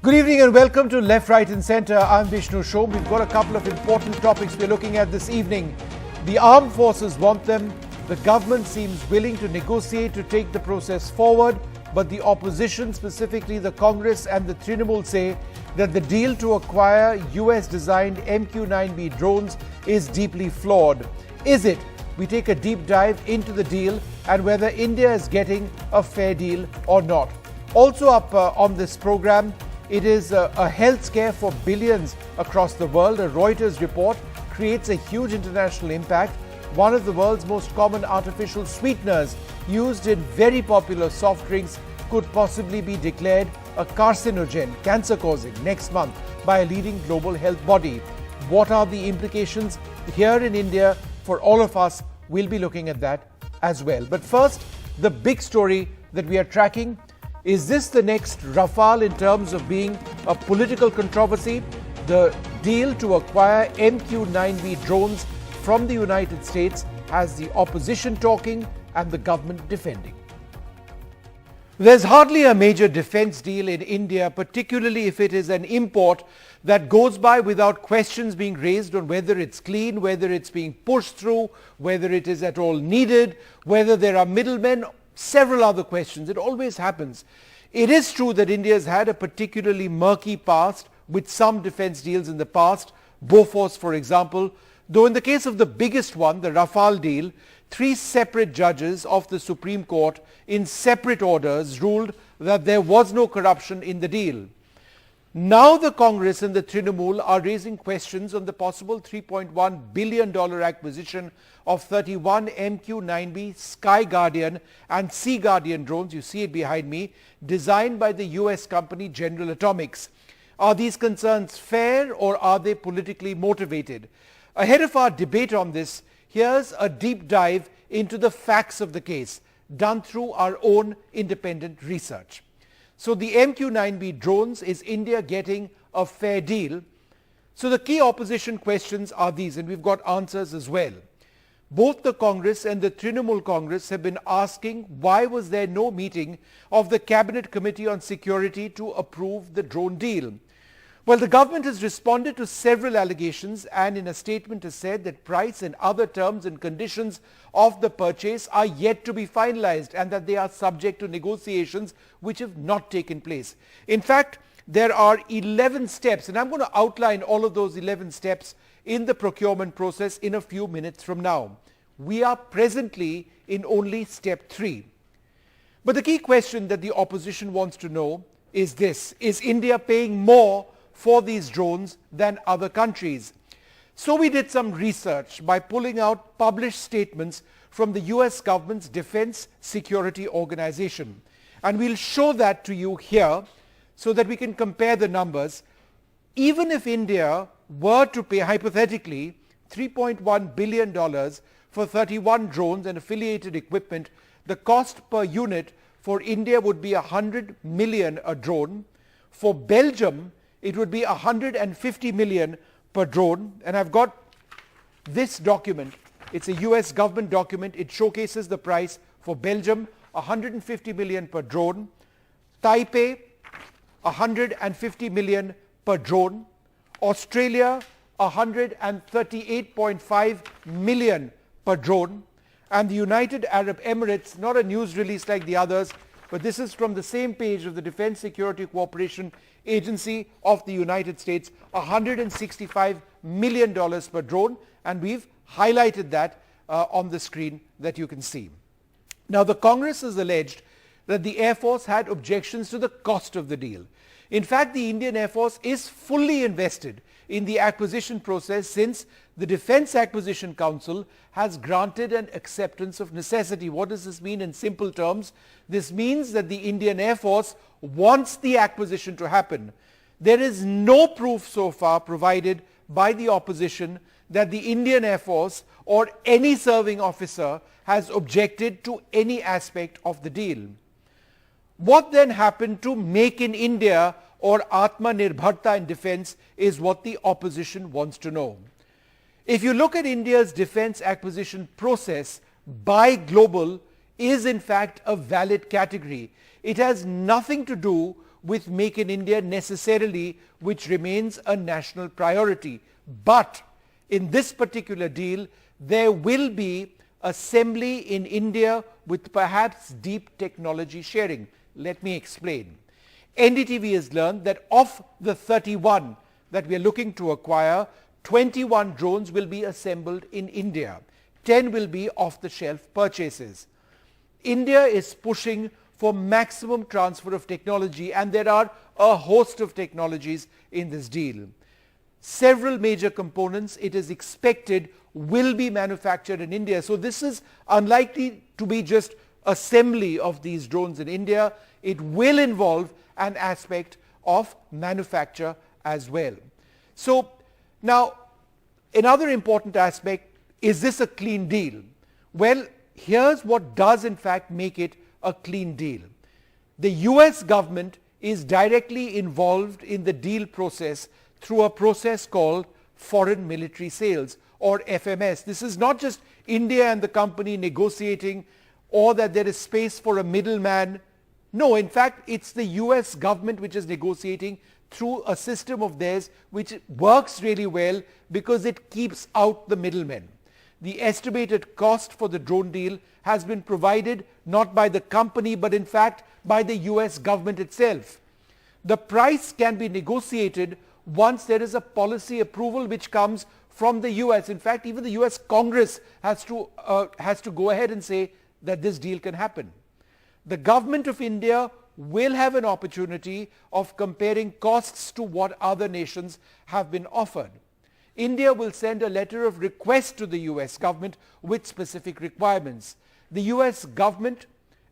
Good evening and welcome to Left, Right and Centre. I'm Vishnu Shom. We've got a couple of important topics we're looking at this evening. The armed forces want them. The government seems willing to negotiate to take the process forward. But the opposition, specifically the Congress and the Trinamool, say that the deal to acquire US-designed MQ-9B drones is deeply flawed. Is it? We take a deep dive into the deal and whether India is getting a fair deal or not. Also up on this program, it is a health scare for billions across the world. A Reuters report creates a huge international impact. One of the world's most common artificial sweeteners used in very popular soft drinks could possibly be declared a carcinogen, cancer-causing, next month by a leading global health body. What are the implications here in India for all of us? We'll be looking at that as well. But first, the big story that we are tracking. Is this the next Rafale in terms of being a political controversy? The deal to acquire MQ-9B drones from the United States has the opposition talking and the government defending. There's hardly a major defense deal in India, particularly if it is an import that goes by without questions being raised on whether it's clean, whether it's being pushed through, whether it is at all needed, whether there are middlemen, several other questions. It always happens. It is true that India has had a particularly murky past with some defense deals in the past, Bofors for example, though in the case of the biggest one, the Rafale deal, 3 separate judges of the Supreme Court in separate orders ruled that there was no corruption in the deal. Now the Congress and the Trinamool are raising questions on the possible $3.1 billion acquisition of 31 MQ-9B Sky Guardian and Sea Guardian drones, you see it behind me, designed by the US company General Atomics. Are these concerns fair or are they politically motivated? Ahead of our debate on this, here's a deep dive into the facts of the case done through our own independent research. So the MQ-9B drones, is India getting a fair deal? So the key opposition questions are these, and we've got answers as well. Both the Congress and the Trinamool Congress have been asking why was there no meeting of the Cabinet Committee on Security to approve the drone deal. Well, the government has responded to several allegations and in a statement has said that price and other terms and conditions of the purchase are yet to be finalized and that they are subject to negotiations which have not taken place. In fact, there are 11 steps, and I'm going to outline all of those 11 steps in the procurement process in a few minutes from now. We are presently in only step 3. But the key question that the opposition wants to know is this: is India paying more for these drones than other countries? So we did some research by pulling out published statements from the US government's Defense Security Organization. And we'll show that to you here so that we can compare the numbers. Even if India were to pay hypothetically $3.1 billion for 31 drones and affiliated equipment, the cost per unit for India would be 100 million a drone. For Belgium, it would be 150 million per drone. And I've got this document. It's a US government document. It showcases the price for Belgium, 150 million per drone. Taipei, 150 million per drone. Australia, 138.5 million per drone. And the United Arab Emirates, not a news release like the others, but this is from the same page of the Defense Security Cooperation Agency of the United States, $165 million per drone, and we've highlighted that on the screen that you can see. Now the Congress has alleged that the Air Force had objections to the cost of the deal. In fact, the Indian Air Force is fully invested in the acquisition process since the Defense Acquisition Council has granted an acceptance of necessity. What does this mean in simple terms? This means that the Indian Air Force wants the acquisition to happen. There is no proof so far provided by the opposition that the Indian Air Force or any serving officer has objected to any aspect of the deal. What then happened to Make in India or Atmanirbharta in defense is what the opposition wants to know. If you look at India's defense acquisition process, buy global is in fact a valid category. It has nothing to do with Make in India necessarily, which remains a national priority. But in this particular deal, there will be assembly in India with perhaps deep technology sharing. Let me explain. NDTV has learned that of the 31 that we are looking to acquire, 21 drones will be assembled in India. 10 will be off-the-shelf purchases. India is pushing for maximum transfer of technology, and there are a host of technologies in this deal. Several major components, it is expected, will be manufactured in India. So this is unlikely to be just assembly of these drones in India. It will involve an aspect of manufacture as well. So now, another important aspect, is this a clean deal? Well, here's what does in fact make it a clean deal. The US government is directly involved in the deal process through a process called foreign military sales, or FMS. This is not just India and the company negotiating, or that there is space for a middleman. No, in fact, it's the US government which is negotiating through a system of theirs which works really well because it keeps out the middlemen. The estimated cost for the drone deal has been provided not by the company but in fact by the US government itself. The price can be negotiated once there is a policy approval which comes from the US. In fact, even the US Congress has to go ahead and say that this deal can happen. The government of India will have an opportunity of comparing costs to what other nations have been offered. India will send a letter of request to the US government with specific requirements. The US government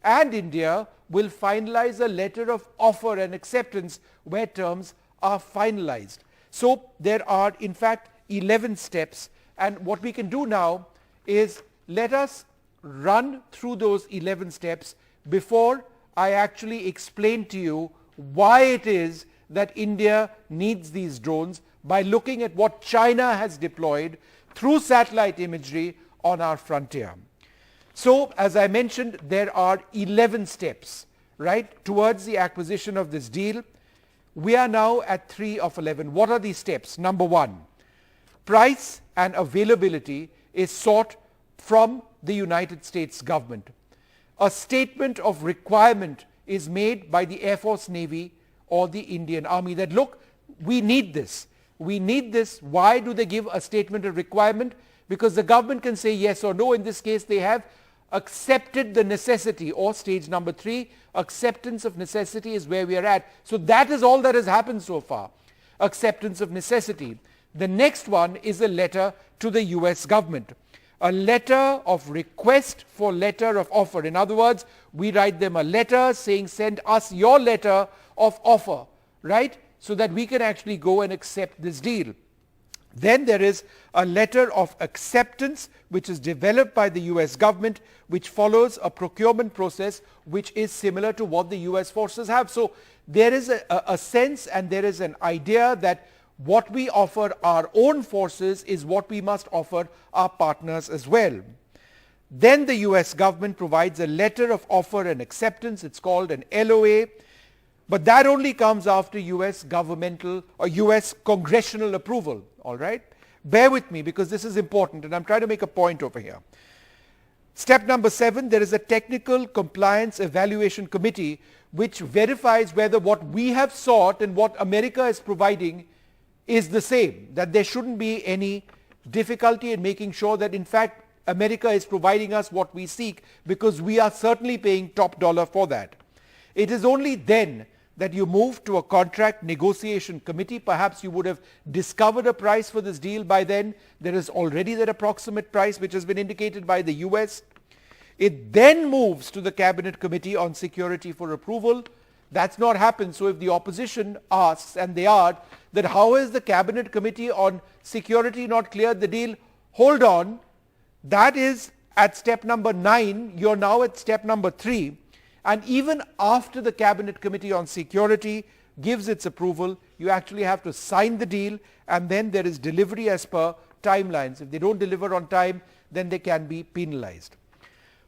and India will finalize a letter of offer and acceptance where terms are finalized. So there are in fact 11 steps, and what we can do now is let us run through those 11 steps before I actually explain to you why it is that India needs these drones by looking at what China has deployed through satellite imagery on our frontier. So, as I mentioned, there are 11 steps, right, towards the acquisition of this deal. We are now at 3 of 11. What are these steps? Number 1, price and availability is sought from the United States government. A statement of requirement is made by the Air Force, Navy or the Indian Army that, look, we need this. We need this. Why do they give a statement of requirement? Because the government can say yes or no. In this case, they have accepted the necessity, or stage number 3, acceptance of necessity is where we are at. So that is all that has happened so far, acceptance of necessity. The next one is a letter to the US government, a letter of request for letter of offer. In other words, we write them a letter saying send us your letter of offer, right, so that we can actually go and accept this deal. Then there is a letter of acceptance which is developed by the US government, which follows a procurement process which is similar to what the US forces have. So there is a sense and there is an idea that what we offer our own forces is what we must offer our partners as well. Then the US government provides a letter of offer and acceptance. It's called an LOA. But that only comes after US governmental or US congressional approval, all right? Bear with me because this is important and I'm trying to make a point over here. Step number 7, there is a technical compliance evaluation committee which verifies whether what we have sought and what America is providing is the same, that there shouldn't be any difficulty in making sure that in fact America is providing us what we seek, because we are certainly paying top dollar for that. It is only then that you move to a contract negotiation committee. Perhaps you would have discovered a price for this deal by then. There is already that approximate price which has been indicated by the US. It then moves to the Cabinet Committee on Security for approval. That's not happened. So if the opposition asks, and they are, that how is the Cabinet Committee on Security not cleared the deal? Hold on. That is at step number 9. You're now at step number 3. And even after the Cabinet Committee on Security gives its approval, you actually have to sign the deal, and then there is delivery as per timelines. If they don't deliver on time, then they can be penalized.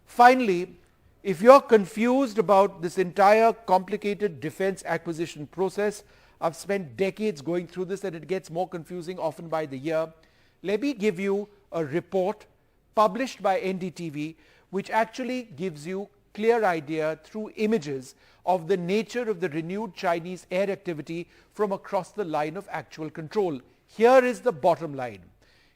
Finally, If you're confused about this entire complicated defense acquisition process, I've spent decades going through this and it gets more confusing often by the year. Let me give you a report published by NDTV which actually gives you clear idea through images of the nature of the renewed Chinese air activity from across the line of actual control. Here is the bottom line.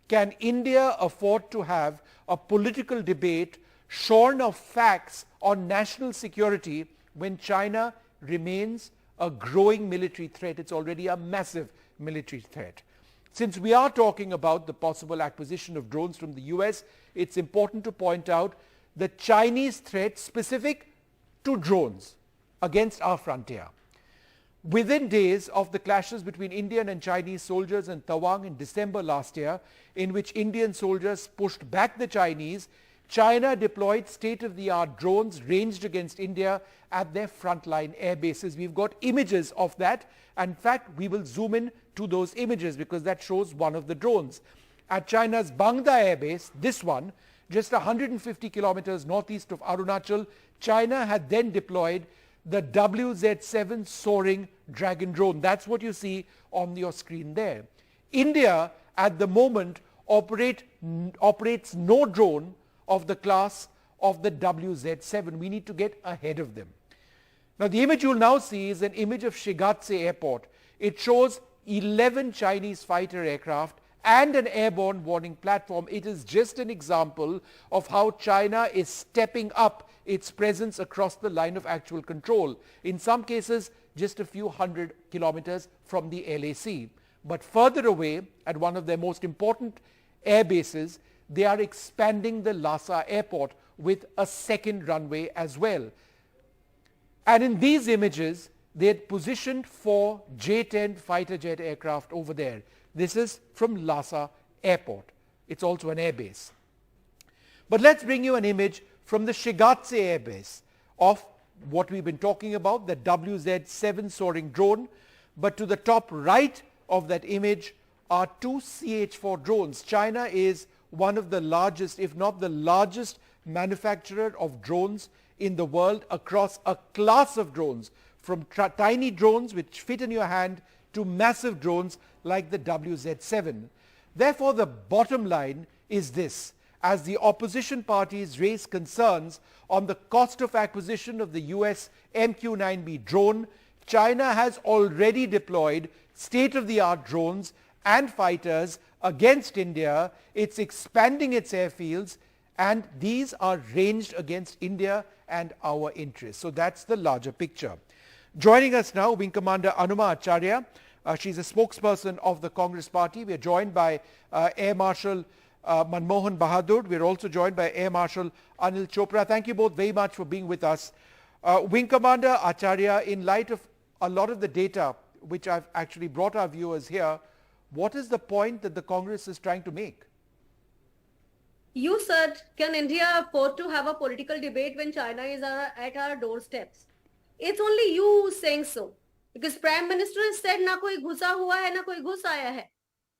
Can India afford to have a political debate shorn of facts on national security when China remains a growing military threat? It's already a massive military threat. Since we are talking about the possible acquisition of drones from the US, it's important to point out the Chinese threat specific to drones against our frontier. Within days of the clashes between Indian and Chinese soldiers in Tawang in December last year, in which Indian soldiers pushed back the Chinese, China deployed state-of-the-art drones ranged against India at their frontline air bases. We've got images of that. In fact, we will zoom in to those images because that shows one of the drones. At China's Bangda Air Base, this one, just 150 kilometers northeast of Arunachal, China had then deployed the WZ-7 soaring Dragon drone. That's what you see on your screen there. India at the moment operates no drone of the class of the WZ-7. We need to get ahead of them. Now the image you'll now see is an image of Shigatse Airport. It shows 11 Chinese fighter aircraft and an airborne warning platform. It is just an example of how China is stepping up its presence across the line of actual control. In some cases, just a few hundred kilometers from the LAC. But further away, at one of their most important air bases, they are expanding the Lhasa airport with a second runway as well. And in these images, they had positioned 4 J-10 fighter jet aircraft over there. This is from Lhasa airport. It's also an air base. But let's bring you an image from the Shigatse air base of what we've been talking about, the WZ-7 soaring drone. But to the top right of that image are 2 CH-4 drones. China is one of the largest, if not the largest, manufacturer of drones in the world across a class of drones, from tiny drones which fit in your hand to massive drones like the WZ-7. Therefore, the bottom line is this. As the opposition parties raise concerns on the cost of acquisition of the US MQ-9B drone, China has already deployed state-of-the-art drones and fighters against India. It's expanding its airfields, and these are ranged against India and our interests. So that's the larger picture. Joining us now, Wing Commander Anuma Acharya. She's a spokesperson of the Congress Party. We are joined by Air Marshal Manmohan Bahadur. We are also joined by Air Marshal Anil Chopra. Thank you both very much for being with us. Wing Commander Acharya, in light of a lot of the data which I've actually brought our viewers here, what is the point that the Congress is trying to make? You said, can India afford to have a political debate when China is at our doorsteps? It's only you saying so. Because Prime Minister has said, na koi ghusa hua hai, na koi ghus aaya hai.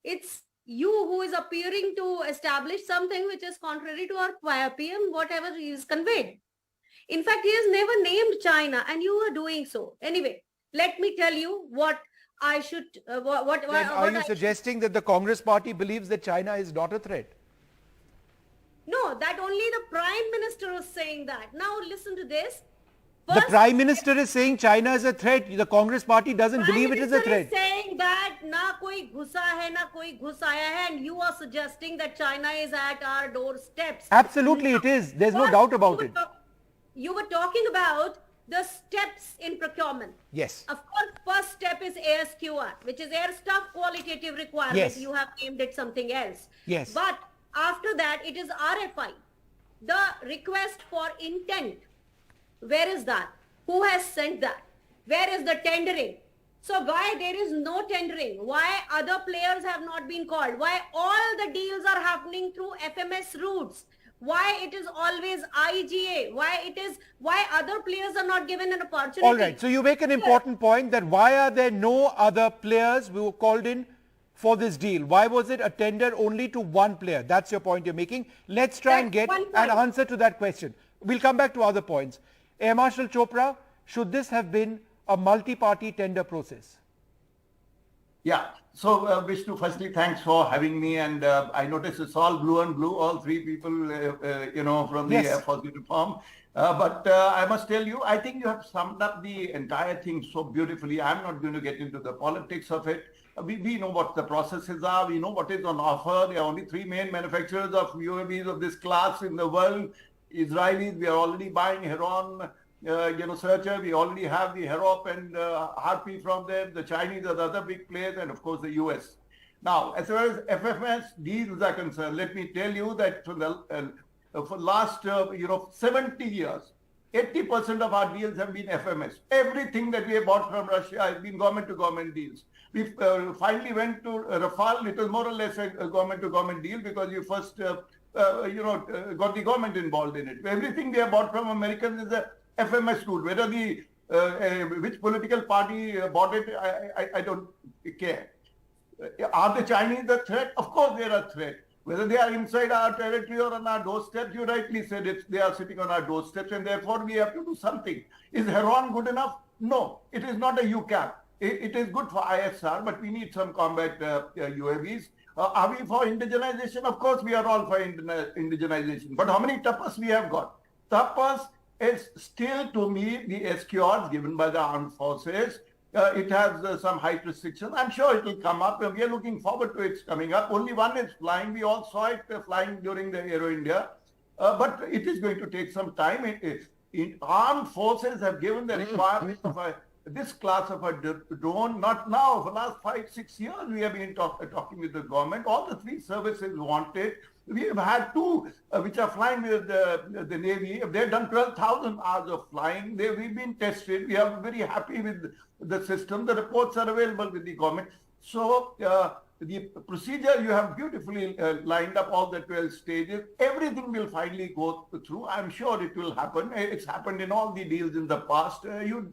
It's you who is appearing to establish something which is contrary to our PM, whatever is conveyed. In fact, he has never named China, and you are doing so. Anyway, let me tell you what I should... Are you suggesting that the Congress Party believes that China is not a threat? No, that only the Prime Minister is saying that. Now listen to this. First, the Prime Minister is saying China is a threat. The Congress Party doesn't believe it is a threat. Prime Minister is saying that na koi ghusa hai, na koi ghus aaya hai, and you are suggesting that China is at our doorsteps. Absolutely it is. There's no doubt about it. You were talking about the steps in procurement. Yes. Of course, first step is ASQR, which is Air Staff Qualitative Requirement. Yes. You have named it something else. Yes. But after that, it is RFI. The request for intent. Where is that? Who has sent that? Where is the tendering? So why there is no tendering? Why other players have not been called? Why all the deals are happening through FMS routes? Why it is always IGA? Why other players are not given an opportunity? All right. So you make an important point that why are there no other players who were called in for this deal? Why was it a tender only to one player? That's your point you're making. Let's try and get an answer to that question. We'll come back to other points. Air Marshal Chopra, should this have been a multi-party tender process? Yeah. So, Vishnu, firstly, thanks for having me. And I notice it's all blue and blue, all three people, from the Air Force uniform. But I must tell you, I think you have summed up the entire thing so beautifully. I'm not going to get into the politics of it. We know what the processes are. We know what is on offer. There are only three main manufacturers of UAVs of this class in the world. Israelis, we are already buying Heron, Searcher. We already have the Herop and Harpy from them. The Chinese are the other big players, and of course the US. Now, as far as FFS deals are concerned, let me tell you that for the last 70 years, 80% of our deals have been FMS. Everything that we have bought from Russia has been government-to-government deals. We finally went to Rafale. It was more or less a government-to-government deal because you first got the government involved in it. Everything we have bought from Americans is a FMS route. Whether which political party bought it, I don't care. Are the Chinese a threat? Of course they are a threat. Whether they are inside our territory or on our doorsteps, you rightly said they are sitting on our doorsteps, and therefore we have to do something. Is Heron good enough? No, it is not a UCAP. It is good for ISR, but we need some combat UAVs. Are we for indigenization? Of course, we are all for indigenization. But how many tapas we have got? Tapas is still, to me, the SQRs given by the armed forces. It has some height restrictions. I'm sure it will come up. We are looking forward to its coming up. Only one is flying. We all saw it flying during the Aero India. But it is going to take some time. Armed forces have given the requirement of this class of a drone, not now. For the last 5-6 years, we have been talking with the government. All the three services want it. We have had two which are flying with the Navy. They've done 12,000 hours of flying. We've been tested. We are very happy with the system. The reports are available with the government. So the procedure, you have beautifully lined up all the 12 stages. Everything will finally go through. I'm sure it will happen. It's happened in all the deals in the past. You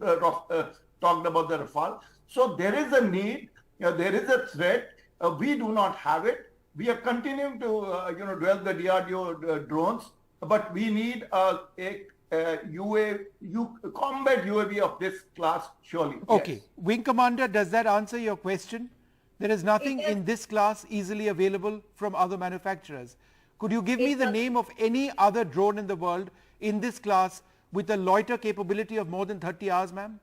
talked about the Rafale. So there is a need. There is a threat. We do not have it. We are continuing to, develop the DRDO drones, but we need a combat UAV of this class, surely. Okay. Yes. Wing Commander, does that answer your question? There is nothing in this class easily available from other manufacturers. Could you give me the name of any other drone in the world in this class with a loiter capability of more than 30 hours, ma'am?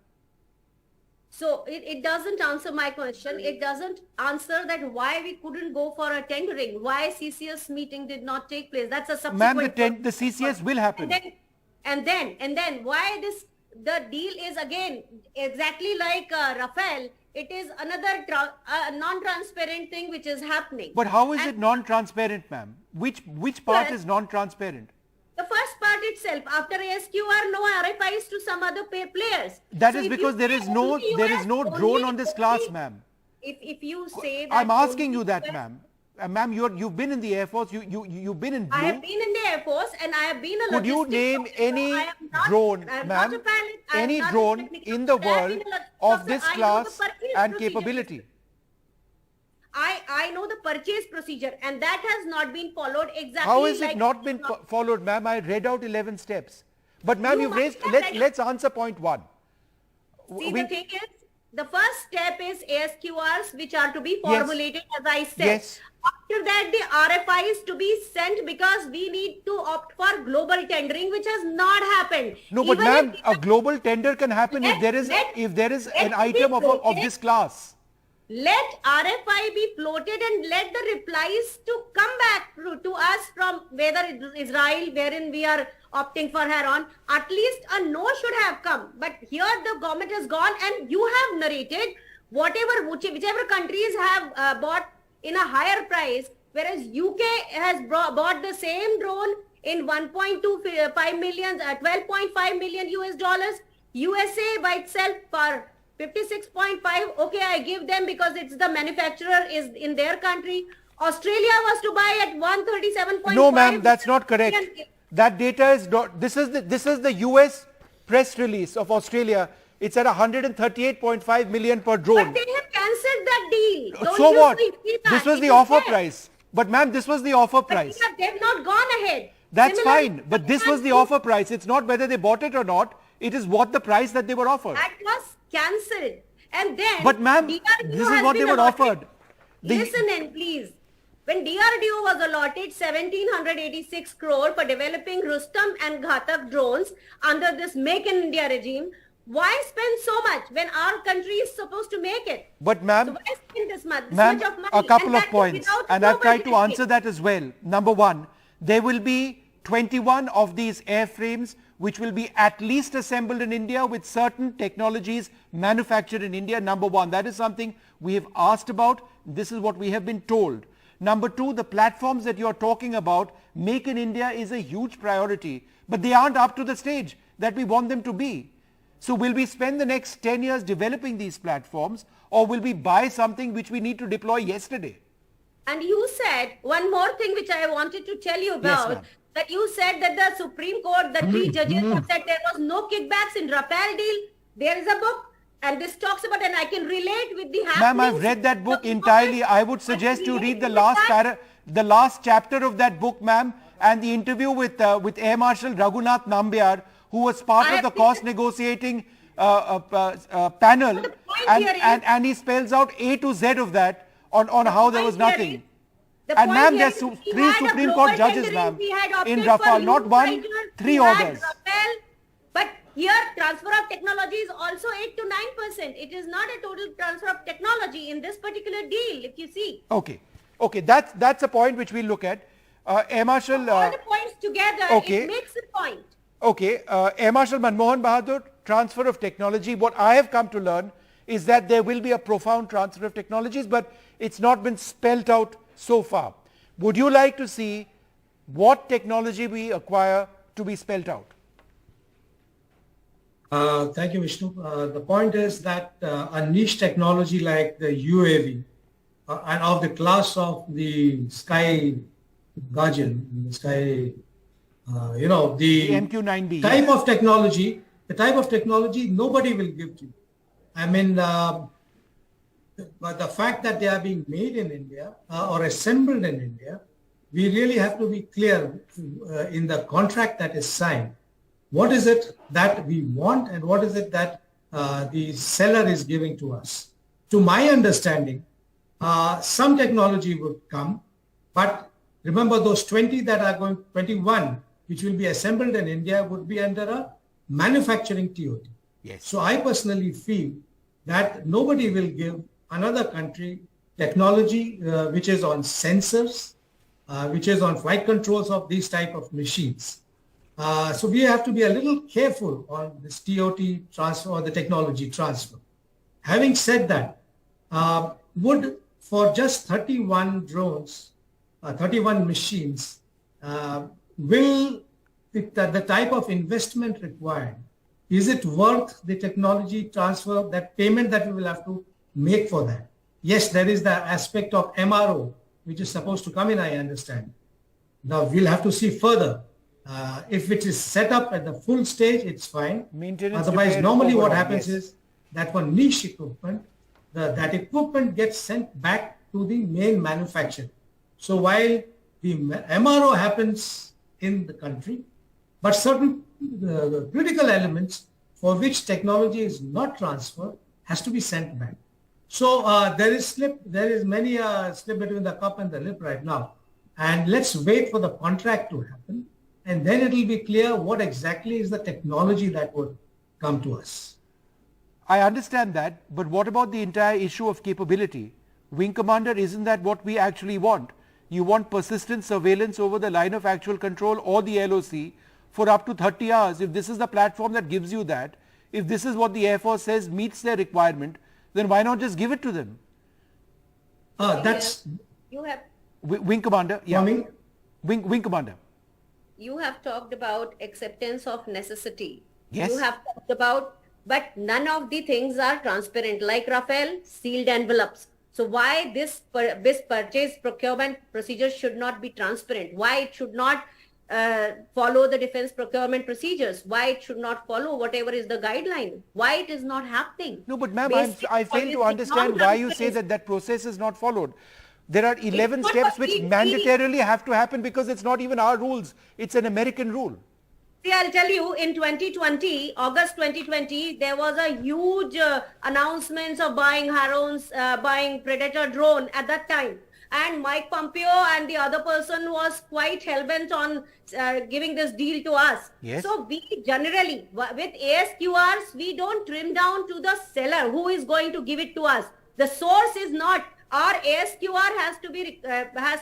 So it doesn't answer my question. It doesn't answer that why we couldn't go for a tendering, why CCS meeting did not take place. That's a subsequent. Ma'am, the CCS will happen. And then why the deal is again exactly like Rafale. It is another non-transparent thing which is happening. But how is it non-transparent, ma'am? Which part is non-transparent? The first part itself, after ASQR, no RFIs to some other players. That is because there is no drone on this class, ma'am. If you say that, I'm asking you that, ma'am. Ma'am, you've been in the Air Force. You've been in blue. I have been in the Air Force and I have been a Could you name any drone, ma'am, any drone in the world of this class and capability? I know the purchase procedure and that has not been followed exactly. How has it not been followed, ma'am? I read out 11 steps. But ma'am, you've raised, let's answer point one. See, the thing is, the first step is ASQRs which are to be formulated, as I said. Yes. After that, the RFI is to be sent because we need to opt for global tendering, which has not happened. No, but ma'am, a global tender can happen if there is an item of this class. Let RFI be floated and let the replies to come back to us from whether it is Israel, wherein we are opting for Heron. At least a no should have come. But here the government has gone and you have narrated whichever countries have bought in a higher price, whereas UK has bought the same drone in 1.25 million, 12.5 million US dollars. USA by itself for 56.5, okay, I give them because it's the manufacturer is in their country. Australia was to buy at 137.5. No, ma'am, that's not correct. That data is not, this is the US press release of Australia. It's at 138.5 million per drone. But they have cancelled that deal. So what? This was the offer price. But ma'am, this was the offer price. They've not gone ahead. That's Similarly, fine. But this was the offer price. It's not whether they bought it or not. It is what the price that they were offered. that was cancelled. And then But ma'am, DRDO this is has what they been were allotted. offered. Listen in, please. When DRDO was allotted 1786 crore for developing Rustam and Ghatak drones under this Make in India regime, why spend so much when our country is supposed to make it? But So ma'am, why spend this much, ma'am, of money? a couple And of that is points, without and I've tried to global answer that as well. Number one, there will be 21 of these airframes which will be at least assembled in India with certain technologies manufactured in India. Number one, that is something we have asked about. This is what we have been told. Number two, the platforms that you are talking about, Make in India is a huge priority, but they aren't up to the stage that we want them to be. So will we spend the next 10 years developing these platforms, or will we buy something which we need to deploy yesterday? And you said one more thing which I wanted to tell you about, ma'am. that you said that the Supreme Court, the three judges have said there was no kickbacks in Rafale deal. There is a book and this talks about, and I can relate with the happenings. Ma'am, I've read that book entirely. I would suggest you read the last chapter of that book, ma'am, and the interview with Air Marshal Raghunath Nambiar, who was part of the cost negotiating panel, and he spells out A to Z of that on how there was nothing. And ma'am, there's three Supreme Court judges, ma'am, in Rafale, not one, three orders. But here, transfer of technology is also 8 to 9%. It is not a total transfer of technology in this particular deal, if you see. Okay, that's a point which we'll look at. Air Marshal. All the points together, it makes a point. Okay, Air Marshal Manmohan Bahadur, transfer of technology. What I have come to learn is that there will be a profound transfer of technologies, but it's not been spelt out so far. Would you like to see what technology we acquire to be spelt out? Thank you, Vishnu. The point is that a niche technology like the UAV and of the class of the Sky Guardian, the Sky, the MQ-9B, type of technology, nobody will give to you. I mean, but the fact that they are being made in India or assembled in India, we really have to be clear in the contract that is signed. What is it that we want and what is it that the seller is giving to us? To my understanding, some technology would come, but remember those 21 which will be assembled in India would be under a manufacturing TOT. Yes. So I personally feel that nobody will give another country technology which is on sensors, which is on flight controls of these type of machines. So we have to be a little careful on this TOT transfer or the technology transfer. Having said that, would for just 31 drones, 31 machines, will the type of investment required, is it worth the technology transfer, that payment that we will have to make for that? Yes, there is the aspect of MRO, which is supposed to come in, I understand. Now we'll have to see further. If it is set up at the full stage, it's fine. Otherwise, normally what happens is that for niche equipment, that equipment gets sent back to the main manufacturer. So while the MRO happens in the country, but certain critical elements for which technology is not transferred has to be sent back. So there is many slip between the cup and the lip right now. And let's wait for the contract to happen. And then it will be clear what exactly is the technology that would come to us. I understand that, but what about the entire issue of capability? Wing Commander, isn't that what we actually want? You want persistent surveillance over the line of actual control or the LOC for up to 30 hours. If this is the platform that gives you that, if this is what the Air Force says meets their requirement, then why not just give it to them? That's... You have... Wing Commander, yeah. Wing Commander. You have talked about acceptance of necessity. Yes. You have talked about, but none of the things are transparent. Like Rafale, sealed envelopes. So why this purchase procurement procedure should not be transparent? Why it should not follow the defense procurement procedures? Why it should not follow whatever is the guideline? Why it is not happening? No, but ma'am, I fail to understand why you say that process is not followed. There are 11 not steps a which big deal. mandatorily have to happen because it's not even our rules. It's an American rule. See, I'll tell you, in 2020, August 2020, there was a huge announcements of buying Harons, buying Predator drone at that time. And Mike Pompeo and the other person was quite hell-bent on giving this deal to us. Yes. So we generally, with ASQRs, we don't trim down to the seller who is going to give it to us. The source is not. Our ASQR has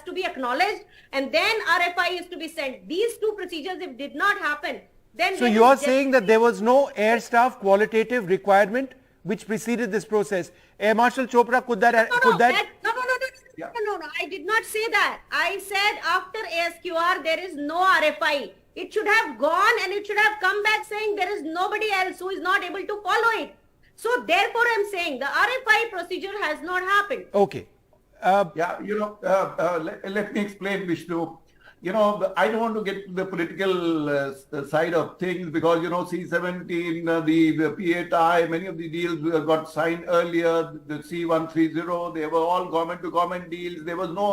to be acknowledged, and then RFI is to be sent. These two procedures, if did not happen, then So you are saying that there was no air staff qualitative requirement which preceded this process. Air Marshal Chopra, could that? No, I did not say that. I said after ASQR, there is no RFI. It should have gone and it should have come back saying there is nobody else who is not able to follow it. So therefore, I'm saying the RFI procedure has not happened. Okay. Yeah, let me explain, Vishnu. I don't want to get to the political side of things because, C-17, the PA-TIE, many of the deals got signed earlier, the C-130, they were all government-to-government deals. There was no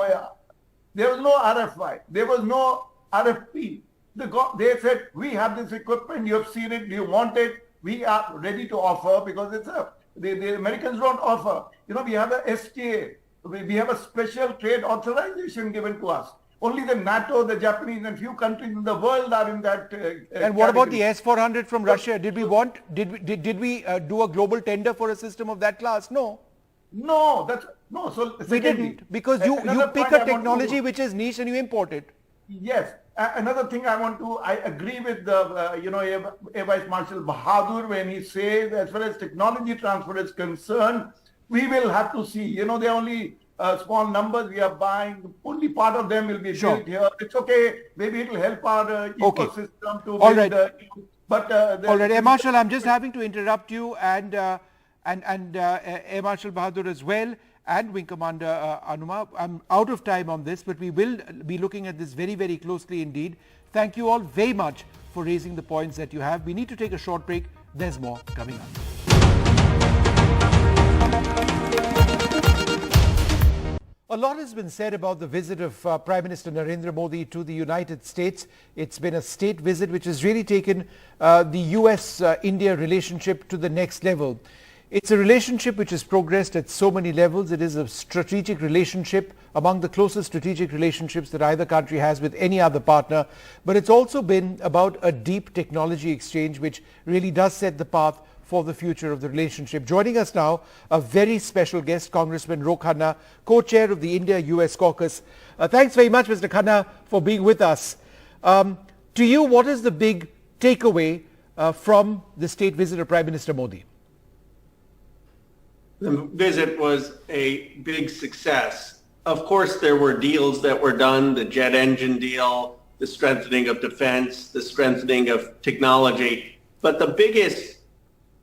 RFI. There was no RFP. They said, we have this equipment, you have seen it, you want it, we are ready to offer because the Americans don't offer. We have a STA. We have a special trade authorization given to us. Only the NATO, the Japanese, and few countries in the world are in that. And what about the S-400 from Russia? Did we do a global tender for a system of that class? No. No. So we didn't, because you pick a technology which is niche and you import it. Yes. Another thing I agree with Air Vice Marshal Bahadur when he says, as far as technology transfer is concerned, we will have to see. There are only small numbers we are buying. Only part of them will be built here. It's okay. Maybe it will help our ecosystem to all build. right. All right, Air Marshal, I'm just having to interrupt you and Air Marshal Bahadur as well, and Wing Commander Anuma. I'm out of time on this, but we will be looking at this very, very closely indeed. Thank you all very much for raising the points that you have. We need to take a short break. There's more coming up. A lot has been said about the visit of Prime Minister Narendra Modi to the United States. It's been a state visit which has really taken the US-India relationship to the next level. It's a relationship which has progressed at so many levels. It is a strategic relationship, among the closest strategic relationships that either country has with any other partner. But it's also been about a deep technology exchange which really does set the path for the future of the relationship. Joining us now, a very special guest, Congressman Ro Khanna, co-chair of the India-US caucus. Thanks very much, Mr. Khanna, for being with us. To you, what is the big takeaway from the state visit of Prime Minister Modi? The visit was a big success. Of course, there were deals that were done, the jet engine deal, the strengthening of defense, the strengthening of technology. But the biggest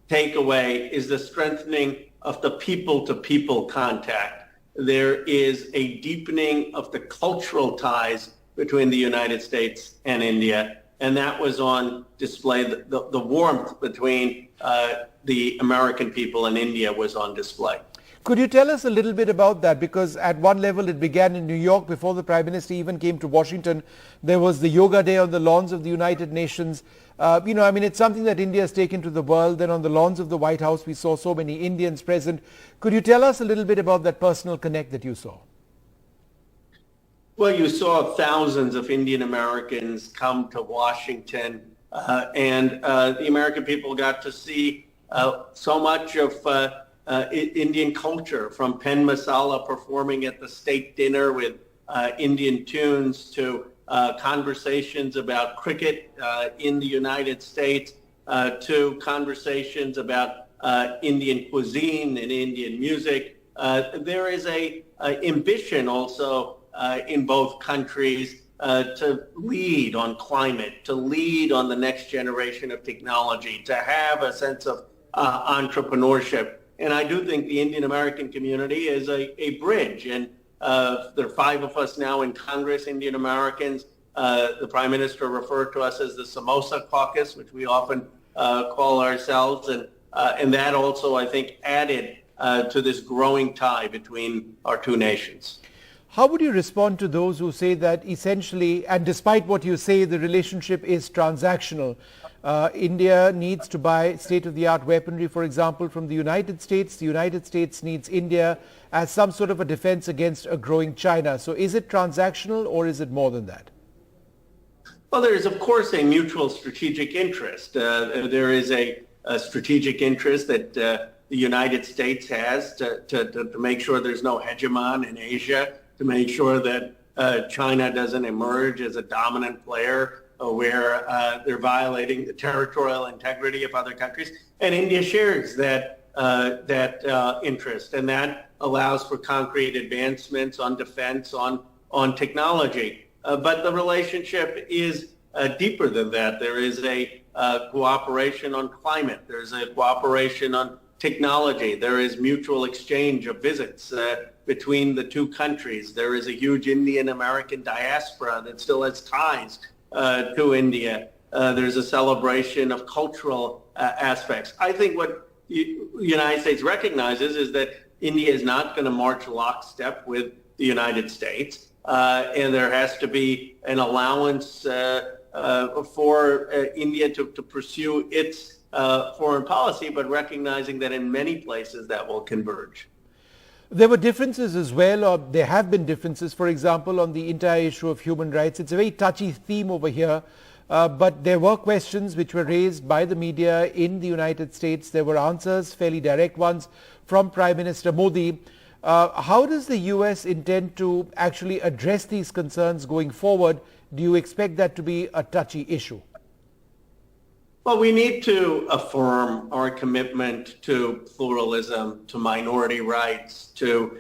takeaway is the strengthening of the people-to-people contact. There is a deepening of the cultural ties between the United States and India, and that was on display. The warmth between the American people and India was on display. Could you tell us a little bit about that? Because at one level it began in New York before the Prime Minister even came to Washington. There was the Yoga Day on the lawns of the United Nations. It's something that India has taken to the world. Then on the lawns of the White House, we saw so many Indians present. Could you tell us a little bit about that personal connect that you saw? Well, you saw thousands of Indian Americans come to Washington, and the American people got to see so much of Indian culture, from Pen Masala performing at the state dinner with Indian tunes to conversations about cricket in the United States, to conversations about Indian cuisine and Indian music. There is a ambition also in both countries to lead on climate, to lead on the next generation of technology, to have a sense of entrepreneurship. And I do think the Indian American community is a bridge. And there are 5 of us now in Congress, Indian Americans. The Prime Minister referred to us as the Samosa Caucus, which we often call ourselves. And that also, I think, added to this growing tie between our two nations. How would you respond to those who say that essentially, and despite what you say, the relationship is transactional? India needs to buy state-of-the-art weaponry, for example, from the United States. The United States needs India as some sort of a defense against a growing China. So is it transactional or is it more than that? Well, there is, of course, a mutual strategic interest. There is a strategic interest that the United States has to make sure there's no hegemon in Asia, to make sure that China doesn't emerge as a dominant player where they're violating the territorial integrity of other countries. And India shares that interest, and that allows for concrete advancements on defense, on technology. But the relationship is deeper than that. There is a cooperation on climate. There's a cooperation on technology. There is mutual exchange of visits between the two countries. There is a huge Indian-American diaspora that still has ties to India. There's a celebration of cultural aspects. I think what the United States recognizes is that India is not going to march lockstep with the United States. And there has to be an allowance for India to pursue its foreign policy, but recognizing that in many places that will converge. There were differences as well, or there have been differences, for example, on the entire issue of human rights. It's a very touchy theme over here, but there were questions which were raised by the media in the United States. There were answers, fairly direct ones, from Prime Minister Modi. How does the U.S. intend to actually address these concerns going forward? Do you expect that to be a touchy issue? Well, we need to affirm our commitment to pluralism, to minority rights, to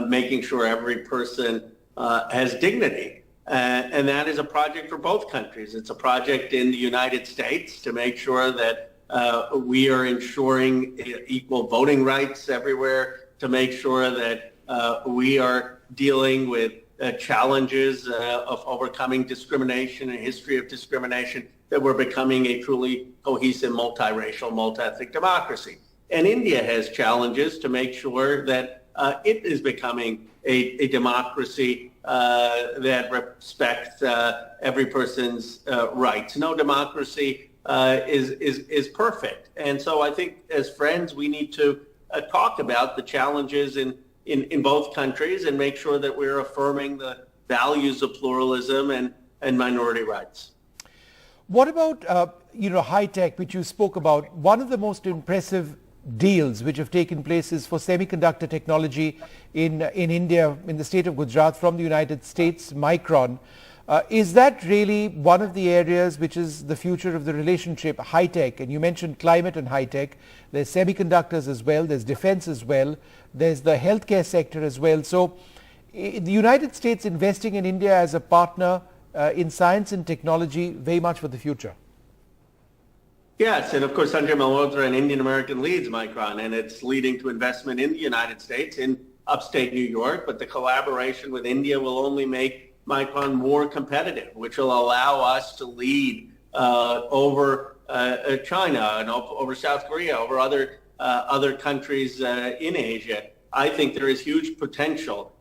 making sure every person has dignity. And that is a project for both countries. It's a project in the United States to make sure that we are ensuring equal voting rights everywhere, to make sure that we are dealing with challenges of overcoming discrimination, a history of discrimination, that we're becoming a truly cohesive, multiracial, multi-ethnic democracy. And India has challenges to make sure that it is becoming a democracy that respects every person's rights. No democracy is perfect. And so I think as friends, we need to talk about the challenges in both countries and make sure that we're affirming the values of pluralism and minority rights. What about, high tech, which you spoke about? One of the most impressive deals which have taken place is for semiconductor technology in India, in the state of Gujarat, from the United States, Micron. Is that really one of the areas which is the future of the relationship, high tech? And you mentioned climate and high tech. There's semiconductors as well. There's defense as well. There's the healthcare sector as well. So the United States investing in India as a partner in science and technology very much for the future. Yes, and of course Sanjay Malhotra, an Indian American, leads Micron, and it's leading to investment in the United States, in upstate New York. But the collaboration with India will only make Micron more competitive, which will allow us to lead over China and over South Korea, over other countries in Asia. I think there is huge potential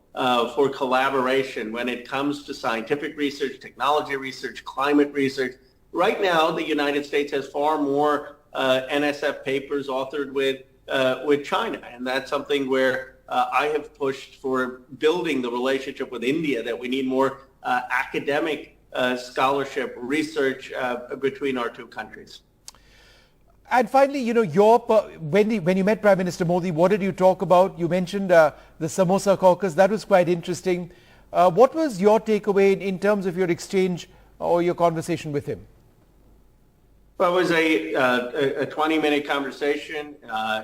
for collaboration when it comes to scientific research, technology research, climate research. Right now, the United States has far more NSF papers authored with China, and that's something where I have pushed for building the relationship with India, that we need more academic scholarship research between our two countries. And finally, when you met Prime Minister Modi, what did you talk about? You mentioned the Samosa caucus. That was quite interesting. What was your takeaway in terms of your exchange or your conversation with him? Well, it was a 20-minute conversation.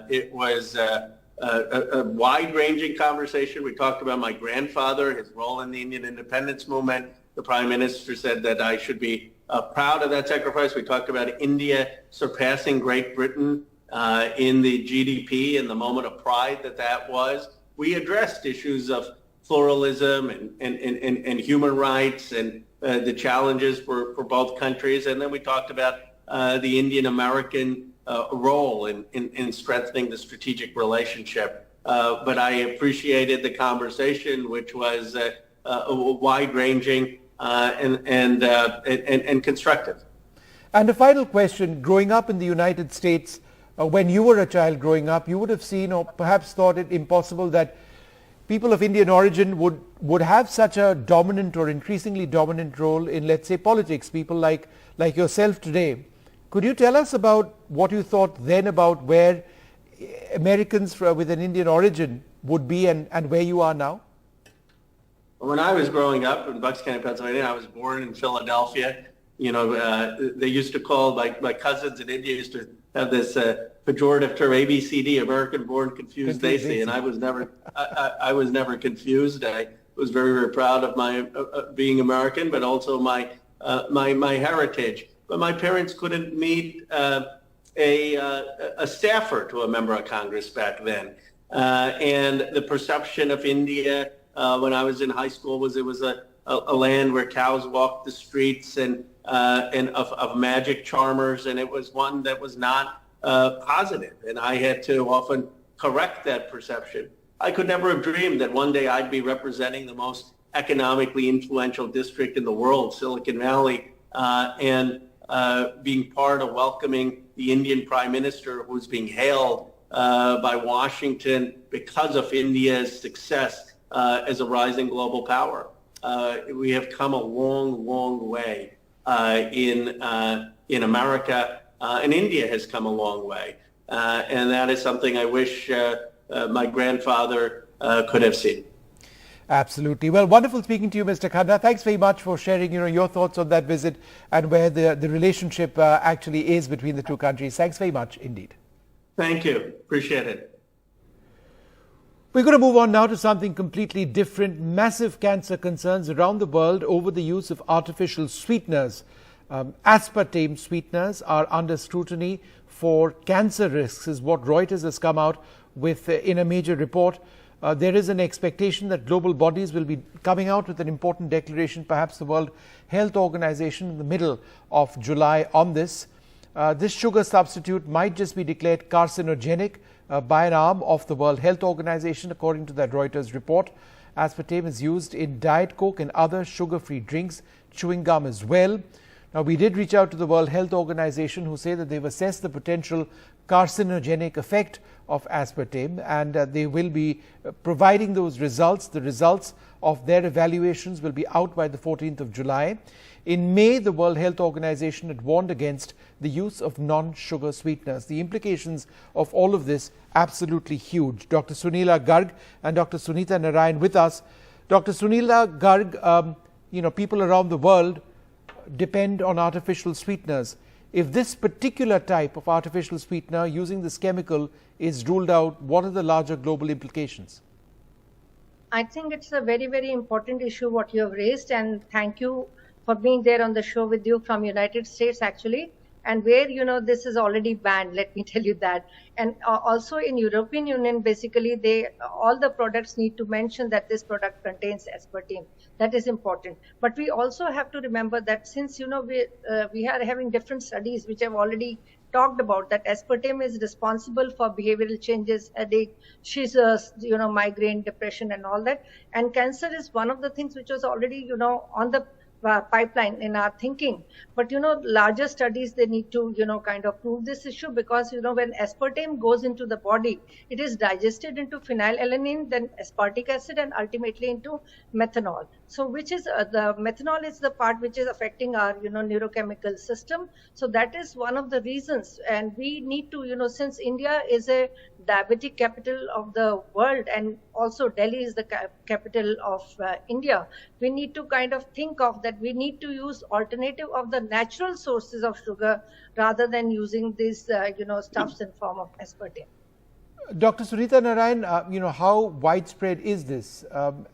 It was a wide-ranging conversation. We talked about my grandfather, his role in the Indian independence movement. The Prime Minister said that I should be proud of that sacrifice. We talked about India surpassing Great Britain in the GDP and the moment of pride that was. We addressed issues of pluralism and human rights and the challenges for both countries. And then we talked about the Indian-American role in strengthening the strategic relationship. But I appreciated the conversation, which was wide-ranging and constructive. And a final question, growing up in the United States, when you were a child growing up, you would have seen or perhaps thought it impossible that people of Indian origin would have such a dominant or increasingly dominant role in, let's say, politics, people like yourself today. Could you tell us about what you thought then about where Americans with an Indian origin would be and where you are now? When I was growing up in Bucks County, Pennsylvania, I was born in Philadelphia. You know, they used to call, my cousins in India used to have this pejorative term, ABCD, American Born Confused Daisy, and I was never confused. I was very, very proud of my being American, but also my heritage. But my parents couldn't meet a staffer to a member of Congress back then, and the perception of India when I was in high school was it was a land where cows walked the streets and of magic charmers, and it was one that was not positive, and I had to often correct that perception. I could never have dreamed that one day I'd be representing the most economically influential district in the world, Silicon Valley, and being part of welcoming the Indian Prime Minister, who's being hailed by Washington because of India's success as a rising global power. We have come a long, long way in America, and India has come a long way. And that is something I wish my grandfather could have seen. Absolutely. Well, wonderful speaking to you, Mr. Khanna. Thanks very much for sharing your thoughts on that visit and where the relationship actually is between the two countries. Thanks very much indeed. Thank you. Appreciate it. We're going to move on now to something completely different. Massive cancer concerns around the world over the use of artificial sweeteners. Aspartame sweeteners are under scrutiny for cancer risks, is what Reuters has come out with in a major report. There is an expectation that global bodies will be coming out with an important declaration, perhaps the World Health Organization in the middle of July on this. This sugar substitute might just be declared carcinogenic by an arm of the World Health Organization, according to that Reuters report. Aspartame is used in Diet Coke and other sugar-free drinks, chewing gum as well. Now, we did reach out to the World Health Organization, who say that they've assessed the potential carcinogenic effect of aspartame, and they will be providing those results. The results of their evaluations will be out by the 14th of July. In May, the World Health Organization had warned against the use of non-sugar sweeteners. The implications of all of this absolutely huge. Dr. Sunila Garg and Dr. Sunita Narayan with us. Dr. Sunila Garg, people around the world depend on artificial sweeteners. If this particular type of artificial sweetener using this chemical is ruled out, what are the larger global implications? I think it's a very, very important issue what you have raised, and thank you for being there on the show with you from United States actually, and where this is already banned, let me tell you that. And also in European Union, basically all the products need to mention that this product contains aspartame. That is important. But we also have to remember that since we are having different studies which have already talked about that aspartame is responsible for behavioral changes, headache, seizures, migraine, depression, and all that. And cancer is one of the things which was already on the pipeline in our thinking. But larger studies, they need to kind of prove this issue, because when aspartame goes into the body, it is digested into phenylalanine, then aspartic acid, and ultimately into methanol. So which is the methanol is the part which is affecting our neurochemical system. So that is one of the reasons, and we need to since India is a diabetic capital of the world, and also Delhi is the capital of India, we need to kind of think of that we need to use alternative of the natural sources of sugar rather than using these stuffs in form of aspartame. Dr. Sunita Narayan, how widespread is this?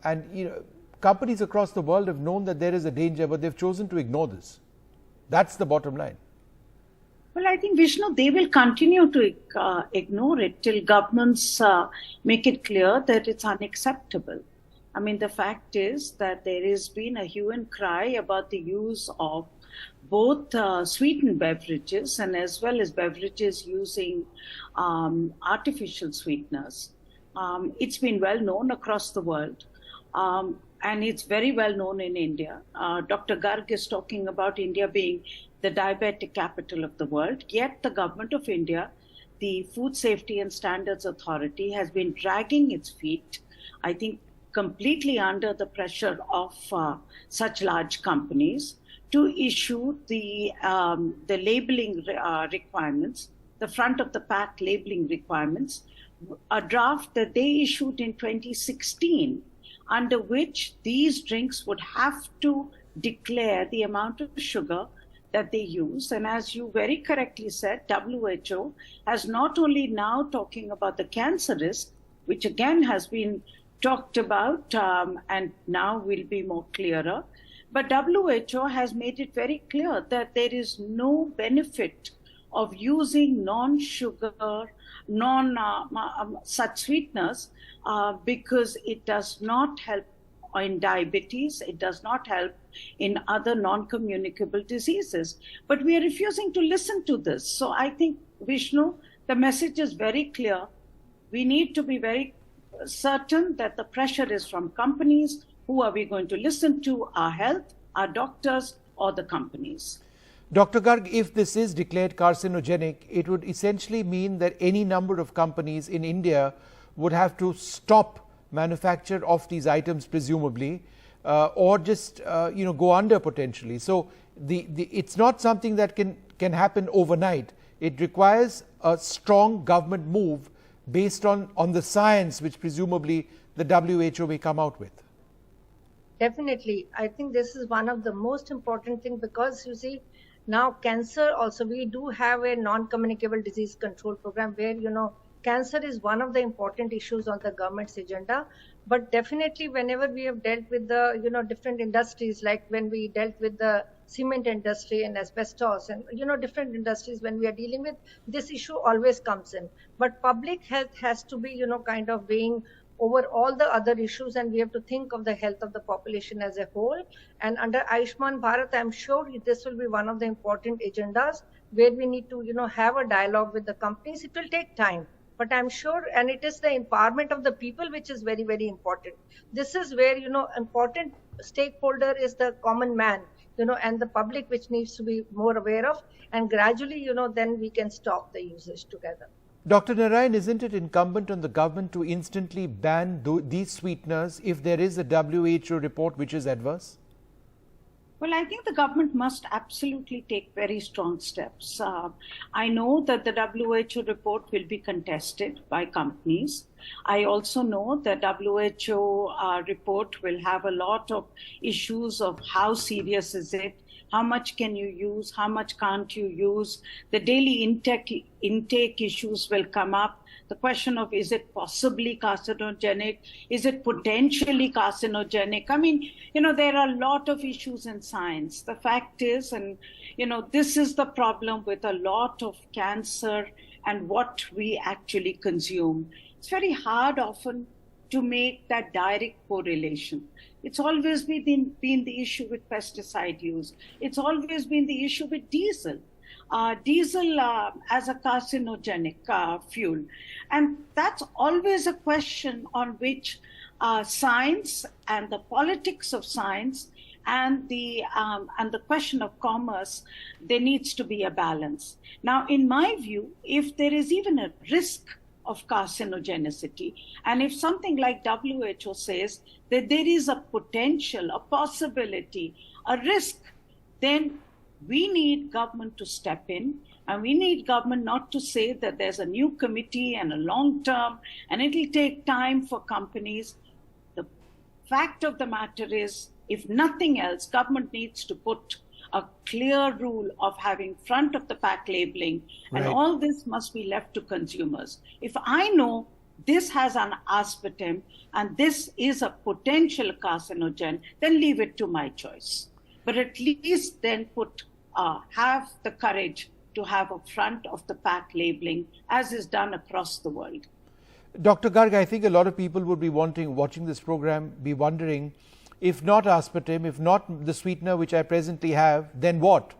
And companies across the world have known that there is a danger, but they've chosen to ignore this. That's the bottom line. Well, I think, Vishnu, they will continue to ignore it till governments make it clear that it's unacceptable. I mean, the fact is that there has been a hue and cry about the use of both sweetened beverages and as well as beverages using artificial sweeteners. It's been well known across the world. and it's very well known in India. Dr. Garg is talking about India being the diabetic capital of the world, yet the government of India, the Food Safety and Standards Authority, has been dragging its feet, I think completely under the pressure of such large companies, to issue the labeling requirements, the front of the pack labeling requirements, a draft that they issued in 2016, under which these drinks would have to declare the amount of sugar that they use. And as you very correctly said, WHO has not only now talking about the cancer risk, which again has been talked about and now will be more clearer, but WHO has made it very clear that there is no benefit of using non-sugar, such sweeteners because it does not help in diabetes, it does not help in other non-communicable diseases. But we are refusing to listen to this. So I think, Vishnu, the message is very clear. We need to be very certain that the pressure is from companies. Who are we going to listen to? Our health, our doctors, or the companies? Dr. Garg, if this is declared carcinogenic, it would essentially mean that any number of companies in India would have to stop manufacture of these items, presumably, or just go under potentially. So it's not something that can happen overnight. It requires a strong government move based on the science, which presumably the WHO may come out with. Definitely. I think this is one of the most important things, because you see, now cancer also, we do have a non-communicable disease control program where, cancer is one of the important issues on the government's agenda. But definitely whenever we have dealt with the, different industries, like when we dealt with the cement industry and asbestos and, different industries, when we are dealing with this issue always comes in. But public health has to be, kind of weighing over all the other issues, and we have to think of the health of the population as a whole. And under Ayushman Bharat, I'm sure this will be one of the important agendas where we need to, have a dialogue with the companies. It will take time, but I'm sure, and it is the empowerment of the people which is very, very important. This is where, important stakeholder is the common man, and the public, which needs to be more aware of, and gradually, then we can stop the usage together. Dr. Narayan, isn't it incumbent on the government to instantly ban these sweeteners if there is a WHO report which is adverse? Well, I think the government must absolutely take very strong steps. I know that the WHO report will be contested by companies. I also know that WHO report will have a lot of issues of how serious is it, how much can you use, how much can't you use. The daily intake issues will come up. The question of, is it possibly carcinogenic? Is it potentially carcinogenic? I mean, there are a lot of issues in science. The fact is, and, this is the problem with a lot of cancer and what we actually consume. It's very hard often to make that direct correlation. It's always been the issue with pesticide use. It's always been the issue with diesel. Diesel as a carcinogenic fuel. And that's always a question on which science and the politics of science and the question of commerce, there needs to be a balance. Now, in my view, if there is even a risk of carcinogenicity, and if something like WHO says that there is a potential, a possibility, a risk, then we need government to step in, and we need government not to say that there's a new committee and a long term, and it'll take time for companies. The fact of the matter is, if nothing else, government needs to put a clear rule of having front of the pack labeling, and all this must be left to consumers. If I know this has an aspartame and this is a potential carcinogen, then leave it to my choice. But at least then have the courage to have a front of the pack labeling, as is done across the world. Dr. Garg, I think a lot of people would be watching this program, be wondering, if not aspartame, if not the sweetener which I presently have, then what?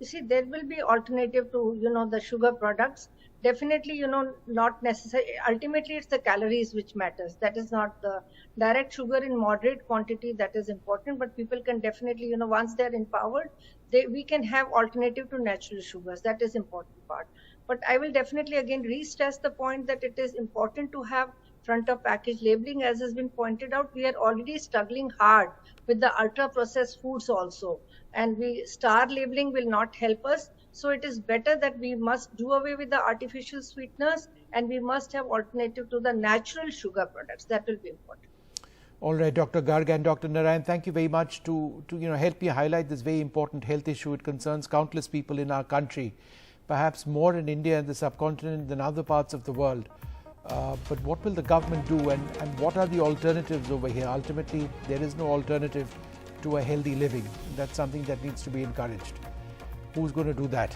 You see, there will be alternative to, the sugar products. definitely, not necessary. Ultimately, it's the calories which matters. That is not the direct sugar in moderate quantity that is important, but people can definitely, once they're empowered, we can have alternative to natural sugars. That is important part. But I will definitely again re-stress the point that it is important to have front of package labeling. As has been pointed out, we are already struggling hard with the ultra processed foods also, and star labeling will not help us. So it is better that we must do away with the artificial sweeteners, and we must have alternative to the natural sugar products. That will be important. All right, Dr. Garg and Dr. Narayan, thank you very much to help me highlight this very important health issue. It concerns countless people in our country, perhaps more in India and the subcontinent than other parts of the world. But what will the government do, and what are the alternatives over here? Ultimately, there is no alternative to a healthy living. That's something that needs to be encouraged. Who's going to do that?